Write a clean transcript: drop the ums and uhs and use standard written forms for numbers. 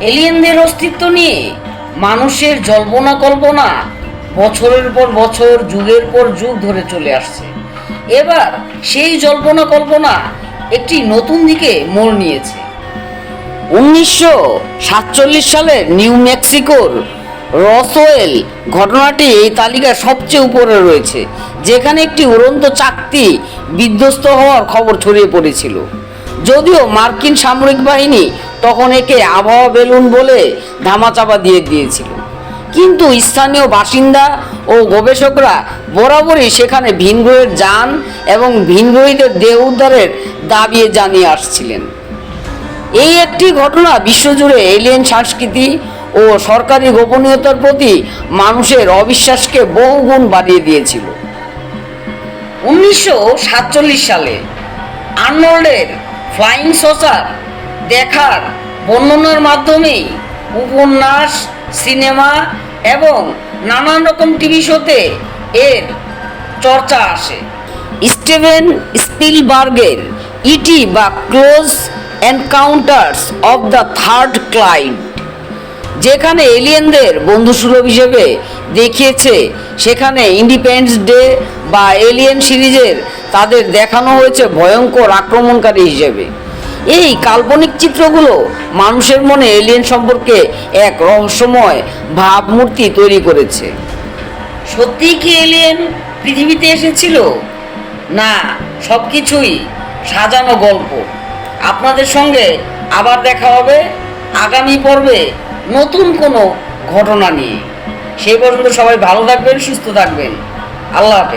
এলিয়েনদের অস্তিত্ব নিয়ে মানুষের জল্পনা কল্পনা বছরের পর বছর, যুগের পর যুগ ধরে চলে আসছে। এবার সেই জল্পনা কল্পনা একটি নতুন দিকে মোড় নিয়েছে। 1947 সালের নিউ মেক্সিকোর রসওয়েল ঘটনাটি এই তালিকায় সবচেয়ে উপরে রয়েছে, যেখানে একটি উড়ন্ত চাকতি বিধ্বস্ত হওয়ার খবর ছড়িয়ে পড়েছিল। যদিও মার্কিন সামরিক বাহিনী তখন একে আবহাওয়া বেলুন বলে ধামাচাপা দিয়ে দিয়েছিল, কিন্তু স্থানীয় বাসিন্দা ও গবেষকরা বরাবরই সেখানে ভিনগ্রহের যান এবং ভিনগ্রহীদের দেহ উদ্ধারের দাবি জানিয়ে আসছিলেন। এই একটি ঘটনা বিশ্বজুড়ে এলিয়েন সংস্কৃতি ও সরকারি গোপনীয়তার প্রতি মানুষের অবিশ্বাসকে বহুগুণ বাড়িয়ে দিয়েছিল। 1947 সালে আর্নল্ডের ফ্লাইং সসার দেখার বর্ণনার মাধ্যমেই উপন্যাস, সিনেমা এবং নানান রকম টিভি শোতে এর চর্চা আসে। স্টিভেন স্পিলবার্গের ইটি বা close encounters of the third kind, যেখানে এলিয়েনদের বন্ধুসুলভ হিসেবে দেখিয়েছে, সেখানে ইন্ডিপেন্ডেন্স ডে বা এলিয়েন সিরিজের তাদের দেখানো হয়েছে ভয়ঙ্কর আক্রমণকারী হিসেবে। এই কাল্পনিক চিত্রগুলো মানুষের মনে এলিয়েন সম্পর্কে এক রহস্যময় ভাবমূর্তি তৈরি করেছে। সত্যিই কি এলিয়েন পৃথিবীতে এসেছিল? না, সব কিছুই সাজানো গল্প। আপনাদের সঙ্গে আবার দেখা হবে আগামী পর্বে নতুন কোনো ঘটনা নিয়ে। সেই পর্যন্ত সবাই ভালো থাকবেন, সুস্থ থাকবেন। আল্লাহ হাফেজ।